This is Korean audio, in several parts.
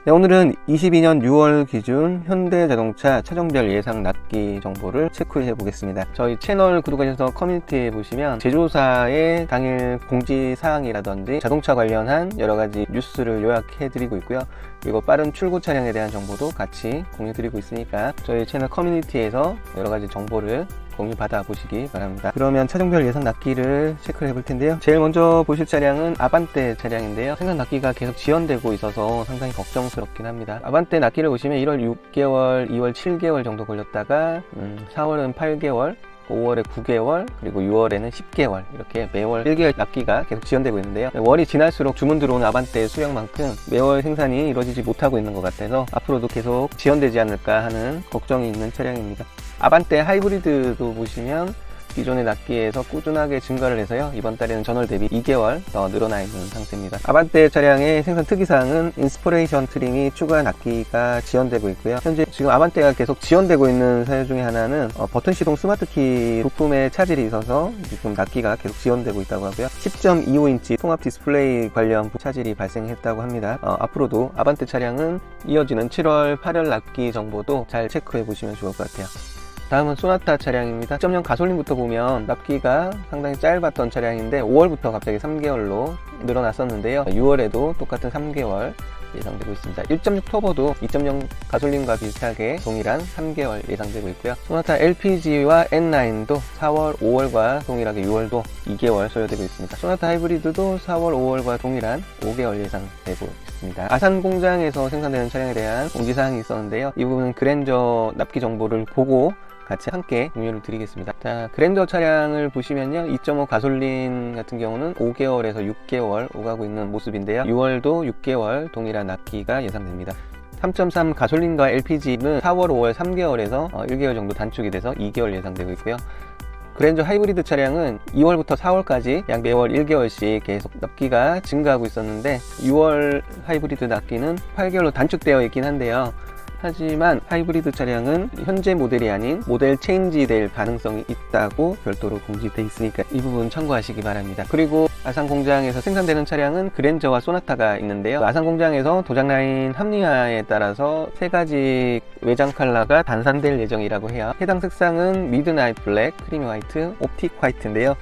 네, 오늘은 22년 6월 기준 현대자동차 차종별 예상 납기 정보를 체크해 보겠습니다. 저희 채널 구독하셔서 커뮤니티에 보시면 제조사의 당일 공지사항이라든지 자동차 관련한 여러가지 뉴스를 요약해 드리고 있고요. 그리고 빠른 출고 차량에 대한 정보도 같이 공유 드리고 있으니까 저희 채널 커뮤니티에서 여러가지 정보를 공유 받아 보시기 바랍니다. 그러면 차종별 예상 납기를 체크를 해볼 텐데요. 제일 먼저 보실 차량은 아반떼 차량인데요. 생산 납기가 계속 지연되고 있어서 상당히 걱정스럽긴 합니다. 아반떼 납기를 보시면 1월 6개월, 2월 7개월 정도 걸렸다가 4월은 8개월, 5월에 9개월, 그리고 6월에는 10개월, 이렇게 매월 1개월 납기가 계속 지연되고 있는데요. 월이 지날수록 주문 들어오는 아반떼 수량만큼 매월 생산이 이루어지지 못하고 있는 것 같아서 앞으로도 계속 지연되지 않을까 하는 걱정이 있는 차량입니다. 아반떼 하이브리드도 보시면 기존의 납기에서 꾸준하게 증가를 해서요, 이번 달에는 전월 대비 2개월 더 늘어나 있는 상태입니다. 아반떼 차량의 생산 특이사항은 인스퍼레이션 트림이 추가 납기가 지연되고 있고요. 현재 지금 아반떼가 계속 지연되고 있는 사유 중에 하나는 버튼 시동 스마트키 부품에 차질이 있어서 지금 납기가 계속 지연되고 있다고 하고요. 10.25인치 통합 디스플레이 관련 차질이 발생했다고 합니다. 앞으로도 아반떼 차량은 이어지는 7월 8월 납기 정보도 잘 체크해 보시면 좋을 것 같아요. 다음은 소나타 차량입니다. 1.0 가솔린부터 보면 납기가 상당히 짧았던 차량인데 5월부터 갑자기 3개월로 늘어났었는데요. 6월에도 똑같은 3개월 예상되고 있습니다. 1.6 터보도 2.0 가솔린과 비슷하게 동일한 3개월 예상되고 있고요. 소나타 LPG와 N9도 4월, 5월과 동일하게 6월도 2개월 소요되고 있습니다. 소나타 하이브리드도 4월, 5월과 동일한 5개월 예상되고 있습니다. 아산 공장에서 생산되는 차량에 대한 공지사항이 있었는데요. 이 부분은 그랜저 납기 정보를 보고 같이 함께 공유를 드리겠습니다. 자, 그랜저 차량을 보시면요, 2.5 가솔린 같은 경우는 5개월에서 6개월 오가고 있는 모습인데요. 6월도 6개월 동일한 납기가 예상됩니다. 3.3 가솔린과 LPG는 4월, 5월 3개월에서 1개월 정도 단축이 돼서 2개월 예상되고 있고요. 그랜저 하이브리드 차량은 2월부터 4월까지 약 매월 1개월씩 계속 납기가 증가하고 있었는데 6월 하이브리드 납기는 8개월로 단축되어 있긴 한데요. 하지만 하이브리드 차량은 현재 모델이 아닌 모델 체인지 될 가능성이 있다고 별도로 공지되어 있으니까 이 부분 참고하시기 바랍니다. 그리고 아산 공장에서 생산되는 차량은 그랜저와 소나타가 있는데요. 아산 공장에서 도장 라인 합리화에 따라서 세 가지 외장 컬러가 단산될 예정이라고 해요. 해당 색상은 미드나잇 블랙, 크리미 화이트, 옵틱 화이트인데요.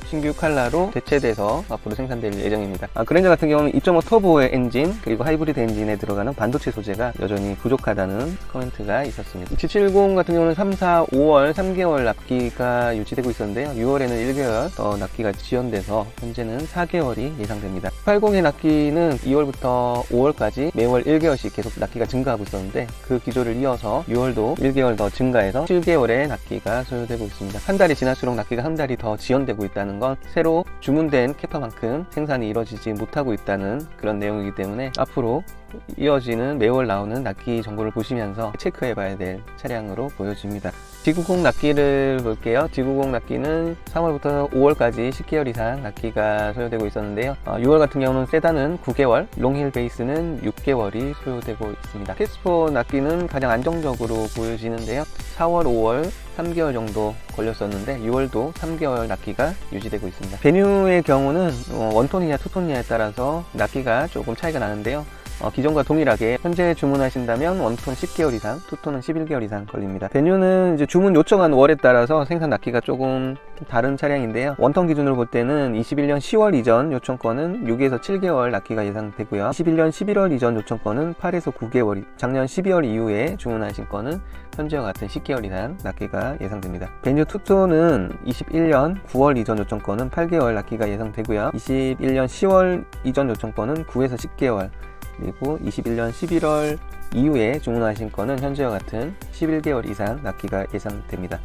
신규 컬러로 대체돼서 앞으로 생산될 예정입니다. 그랜저 같은 경우는 2.5 터보의 엔진, 그리고 하이브리드 엔진에 들어가는 반도체 소재가 여전히 부족하다는 코멘트가 있었습니다. G70 같은 경우는 3, 4, 5월 3개월 납기가 유지되고 있었는데요. 6월에는 1개월 더 납기가 지연돼서 현재는 4개월이 예상됩니다. 80의 납기는 2월부터 5월까지 매월 1개월씩 계속 납기가 증가하고 있었는데 그 기조를 이어서 6월도 1개월 더 증가해서 7개월의 납기가 소요되고 있습니다. 한 달이 지날수록 납기가 한 달이 더 지연되고 있다는 건 새로 주문된 캐파만큼 생산이 이루어지지 못하고 있다는 그런 내용이기 때문에 앞으로 이어지는 매월 나오는 납기 정보를 보시면서 체크해 봐야 될 차량으로 보여집니다. G90 납기를 볼게요. G90 납기는 3월부터 5월까지 10개월 이상 납기가 소요되고 있었는데요. 6월 같은 경우는 세단은 9개월, 롱힐 베이스는 6개월이 소요되고 있습니다. PS4 납기는 가장 안정적으로 보여지는데요. 4월, 5월 3개월 정도 걸렸었는데 6월도 3개월 납기가 유지되고 있습니다. 베뉴의 경우는 원톤이냐 투톤이냐에 따라서 납기가 조금 차이가 나는데요. 기존과 동일하게 현재 주문하신다면 원톤 10개월 이상, 투톤은 11개월 이상 걸립니다. 베뉴는 이제 주문 요청한 월에 따라서 생산 납기가 조금 다른 차량인데요. 원톤 기준으로 볼 때는 21년 10월 이전 요청권은 6에서 7개월 납기가 예상되고요. 21년 11월 이전 요청권은 8에서 9개월, 작년 12월 이후에 주문하신 거는 현재와 같은 10개월 이상 납기가 예상됩니다. 베뉴 투톤은 21년 9월 이전 요청권은 8개월 납기가 예상되고요. 21년 10월 이전 요청권은 9에서 10개월, 그리고 21년 11월 이후에 주문하신 거는 현재와 같은 11개월 이상 납기가 예상됩니다.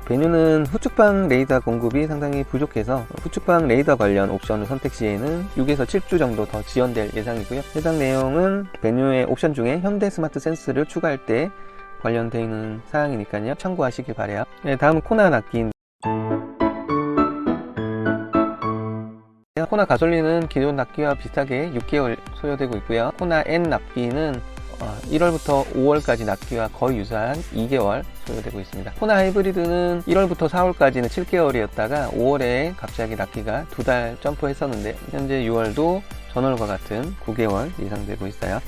베뉴는 후측방 레이더 공급이 상당히 부족해서 후측방 레이더 관련 옵션을 선택 시에는 6에서 7주 정도 더 지연될 예상이고요. 해당 내용은 베뉴의 옵션 중에 현대 스마트 센스를 추가할 때 관련되어 있는 사항이니까요. 참고하시길 바라요. 네, 다음은 코나 납기인데 코나 가솔린은 기존 납기와 비슷하게 6개월 소요되고 있고요. 코나 N 납기는 1월부터 5월까지 납기와 거의 유사한 2개월 소요되고 있습니다. 코나 하이브리드는 1월부터 4월까지는 7개월이었다가 5월에 갑자기 납기가 2달 점프했었는데 현재 6월도 전월과 같은 9개월 예상되고 있어요.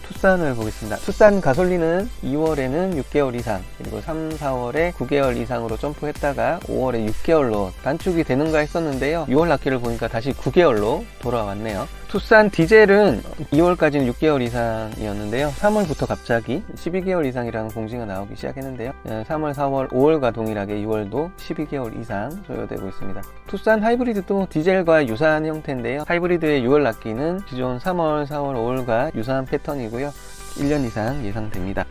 투싼을 보겠습니다. 투싼 가솔린은 2월에는 6개월 이상, 그리고 3, 4월에 9개월 이상으로 점프했다가 5월에 6개월로 단축이 되는가 했었는데요. 6월 납기를 보니까 다시 9개월로 돌아왔네요. 투싼 디젤은 2월까지는 6개월 이상이었는데요. 3월부터 갑자기 12개월 이상이라는 공지가 나오기 시작했는데요. 3월, 4월, 5월과 동일하게 6월도 12개월 이상 소요되고 있습니다. 투싼 하이브리드도 디젤과 유사한 형태인데요. 하이브리드의 6월 납기는 기존 3월, 4월, 5월과 유사한 패턴이고요. 1년 이상 예상됩니다.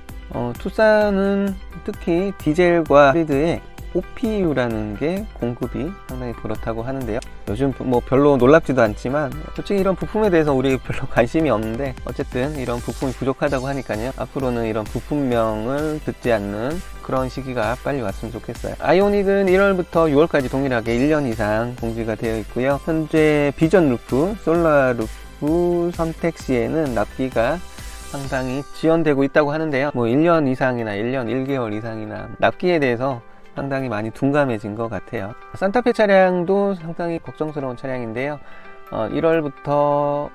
투싼은 특히 디젤과 하이브리드의 OPU라는 게 공급이 상당히 그렇다고 하는데요. 요즘 뭐 별로 놀랍지도 않지만 솔직히 이런 부품에 대해서 우리 별로 관심이 없는데 어쨌든 이런 부품이 부족하다고 하니까요. 앞으로는 이런 부품명을 듣지 않는 그런 시기가 빨리 왔으면 좋겠어요. 아이오닉은 1월부터 6월까지 동일하게 1년 이상 공지가 되어 있고요. 현재 비전 루프, 솔라 루프 선택 시에는 납기가 상당히 지연되고 있다고 하는데요. 뭐 1년 이상이나 1년 1개월 이상이나 납기에 대해서 상당히 많이 둔감해진 것 같아요. 산타페 차량도 상당히 걱정스러운 차량인데요. 1월부터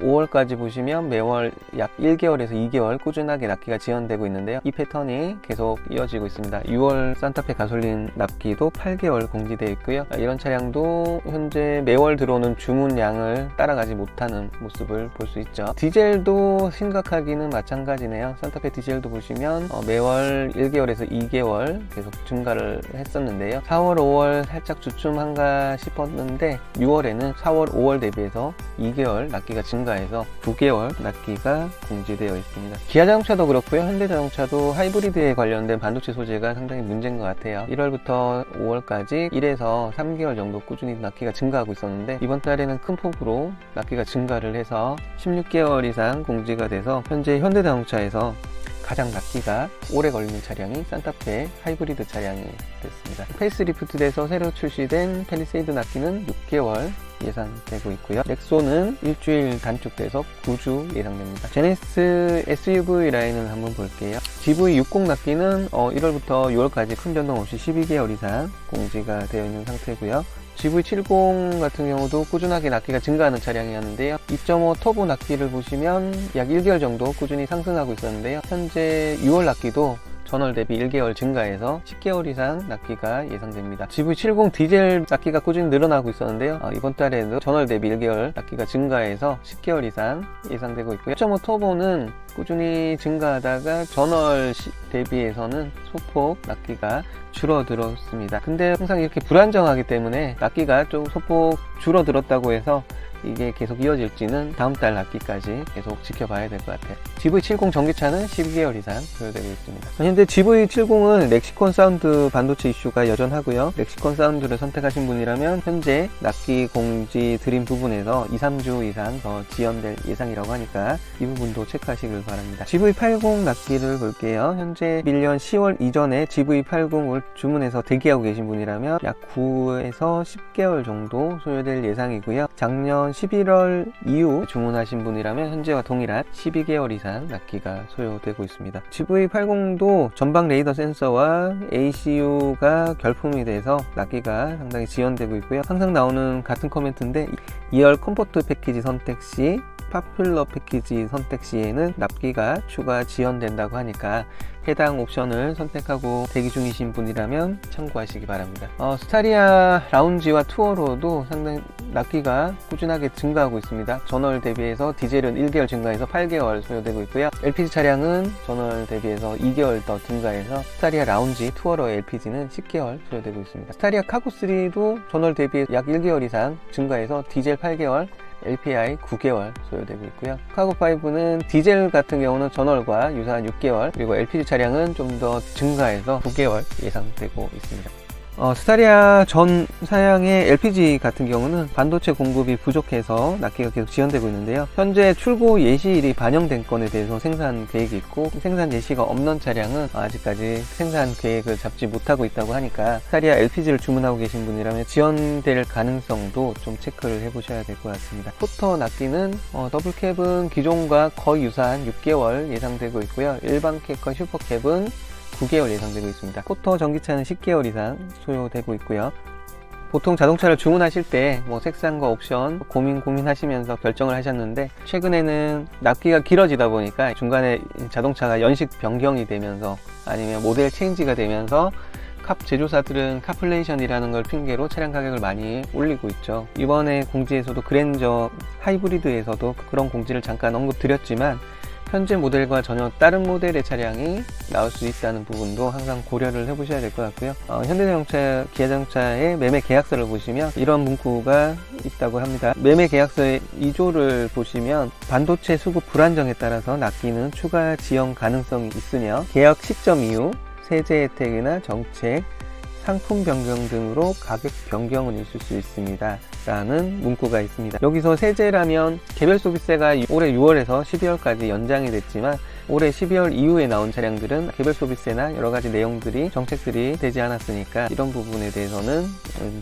5월까지 보시면 매월 약 1개월에서 2개월 꾸준하게 납기가 지연되고 있는데요. 이 패턴이 계속 이어지고 있습니다. 6월 산타페 가솔린 납기도 8개월 공지되어 있고요. 이런 차량도 현재 매월 들어오는 주문량을 따라가지 못하는 모습을 볼 수 있죠. 디젤도 심각하기는 마찬가지네요. 산타페 디젤도 보시면 매월 1개월에서 2개월 계속 증가를 했었는데요. 4월, 5월 살짝 주춤한가 싶었는데 6월에는 4월, 5월 대비해서 2개월 납기가 증가해서 9개월 납기가 공지되어 있습니다. 기아자동차도 그렇고요. 현대자동차도 하이브리드에 관련된 반도체 소재가 상당히 문제인 것 같아요. 1월부터 5월까지 1에서 3개월 정도 꾸준히 납기가 증가하고 있었는데 이번 달에는 큰 폭으로 납기가 증가를 해서 16개월 이상 공지가 돼서 현재 현대자동차에서 가장 납기가 오래 걸리는 차량이 산타페 하이브리드 차량이 됐습니다. 페이스리프트 돼서 새로 출시된 팰리세이드 납기는 6개월 예상되고 있고요. 넥소는 일주일 단축돼서 9주 예상됩니다. 제네시스 SUV 라인을 한번 볼게요. GV60 납기는 1월부터 6월까지 큰 변동 없이 12개월 이상 공지가 되어 있는 상태고요. GV70 같은 경우도 꾸준하게 납기가 증가하는 차량이었는데요. 2.5 터보 납기를 보시면 약 1개월 정도 꾸준히 상승하고 있었는데요. 현재 6월 납기도 전월 대비 1개월 증가해서 10개월 이상 납기가 예상됩니다. GV70 디젤 납기가 꾸준히 늘어나고 있었는데요. 이번 달에도 전월 대비 1개월 납기가 증가해서 10개월 이상 예상되고 있고요. 1.5 터보는 꾸준히 증가하다가 전월 대비해서는 소폭 납기가 줄어들었습니다. 근데 항상 이렇게 불안정하기 때문에 납기가 좀 소폭 줄어들었다고 해서 이게 계속 이어질지는 다음 달 납기까지 계속 지켜봐야 될 것 같아요. GV70 전기차는 12개월 이상 소요되고 있습니다. 현재 GV70은 렉시콘 사운드 반도체 이슈가 여전하고요. 렉시콘 사운드를 선택하신 분이라면 현재 납기 공지 드린 부분에서 2, 3주 이상 더 지연될 예상이라고 하니까 이 부분도 체크하시길 바랍니다. GV80 납기를 볼게요. 현재 1년 10월 이전에 GV80을 주문해서 대기하고 계신 분이라면 약 9에서 10개월 정도 소요될 예상이고요. 작년 11월 이후 주문하신 분이라면 현재와 동일한 12개월 이상 납기가 소요되고 있습니다. GV80도 전방 레이더 센서와 ACU가 결품이 돼서 납기가 상당히 지연되고 있고요. 항상 나오는 같은 코멘트인데 2열 컴포트 패키지 선택 시 파퓰러 패키지 선택 시에는 납기가 추가 지연된다고 하니까 해당 옵션을 선택하고 대기 중이신 분이라면 참고하시기 바랍니다. 스타리아 라운지와 투어로도 상당히 납기가 꾸준하게 증가하고 있습니다. 전월 대비해서 디젤은 1개월 증가해서 8개월 소요되고 있고요. LPG 차량은 전월 대비해서 2개월 더 증가해서 스타리아 라운지, 투어로 LPG는 10개월 소요되고 있습니다. 스타리아 카고3도 전월 대비 약 1개월 이상 증가해서 디젤 8개월, LPI 9개월 소요되고 있고요. 카고5는 디젤 같은 경우는 전월과 유사한 6개월, 그리고 LPG 차량은 좀 더 증가해서 9개월 예상되고 있습니다. 스타리아 전 사양의 LPG 같은 경우는 반도체 공급이 부족해서 납기가 계속 지연되고 있는데요. 현재 출고 예시일이 반영된 건에 대해서 생산 계획이 있고 생산 예시가 없는 차량은 아직까지 생산 계획을 잡지 못하고 있다고 하니까 스타리아 LPG를 주문하고 계신 분이라면 지연될 가능성도 좀 체크를 해보셔야 될 것 같습니다. 포터 납기는 더블캡은 기존과 거의 유사한 6개월 예상되고 있고요. 일반 캡과 슈퍼캡은 9개월 예상되고 있습니다. 포터 전기차는 10개월 이상 소요되고 있고요. 보통 자동차를 주문하실 때 뭐 색상과 옵션 고민하시면서 결정을 하셨는데, 최근에는 납기가 길어지다 보니까 중간에 자동차가 연식 변경이 되면서 아니면 모델 체인지가 되면서 제조사들은 카플레이션이라는 걸 핑계로 차량 가격을 많이 올리고 있죠. 이번에 공지에서도 그랜저 하이브리드에서도 그런 공지를 잠깐 언급드렸지만, 현재 모델과 전혀 다른 모델의 차량이 나올 수 있다는 부분도 항상 고려를 해보셔야 될 것 같고요. 현대자동차, 기아자동차의 매매 계약서를 보시면 이런 문구가 있다고 합니다. 매매 계약서의 2조를 보시면 반도체 수급 불안정에 따라서 납기는 추가 지연 가능성이 있으며 계약 시점 이후 세제 혜택이나 정책, 상품 변경 등으로 가격 변경은 있을 수 있습니다 라는 문구가 있습니다. 여기서 세제라면 개별 소비세가 올해 6월에서 12월까지 연장이 됐지만, 올해 12월 이후에 나온 차량들은 개별 소비세나 여러가지 내용들이 정책들이 되지 않았으니까 이런 부분에 대해서는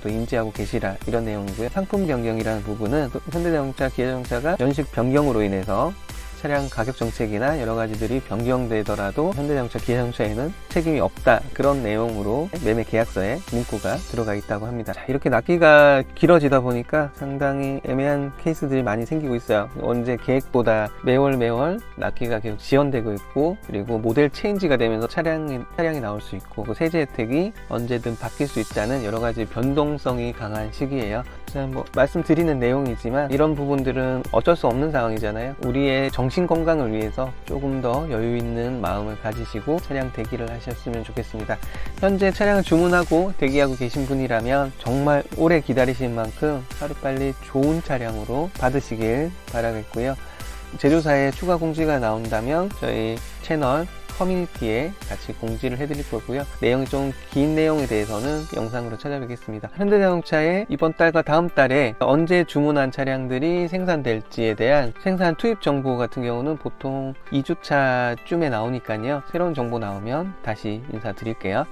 또 인지하고 계시라, 이런 내용이고요. 상품 변경이라는 부분은 현대자동차, 기아자동차가 연식 변경으로 인해서 차량 가격 정책이나 여러 가지들이 변경되더라도 현대자동차, 기아자동차에는 책임이 없다, 그런 내용으로 매매 계약서에 문구가 들어가 있다고 합니다. 자, 이렇게 납기가 길어지다 보니까 상당히 애매한 케이스들이 많이 생기고 있어요. 언제 계획보다 매월 납기가 계속 지연되고 있고, 그리고 모델 체인지가 되면서 차량이 나올 수 있고, 그 세제 혜택이 언제든 바뀔 수 있다는 여러 가지 변동성이 강한 시기예요. 뭐 말씀드리는 내용이지만 이런 부분들은 어쩔 수 없는 상황이잖아요. 우리의 정신 건강을 위해서 조금 더 여유 있는 마음을 가지시고 차량 대기를 하셨으면 좋겠습니다. 현재 차량을 주문하고 대기하고 계신 분이라면 정말 오래 기다리신 만큼 하루빨리 좋은 차량으로 받으시길 바라겠고요. 제조사에 추가 공지가 나온다면 저희 채널 커뮤니티에 같이 공지를 해드릴 거고요. 내용이 좀 긴 내용에 대해서는 영상으로 찾아뵙겠습니다. 현대자동차의 이번 달과 다음 달에 언제 주문한 차량들이 생산될지에 대한 생산 투입 정보 같은 경우는 보통 2주차쯤에 나오니까요. 새로운 정보 나오면 다시 인사드릴게요.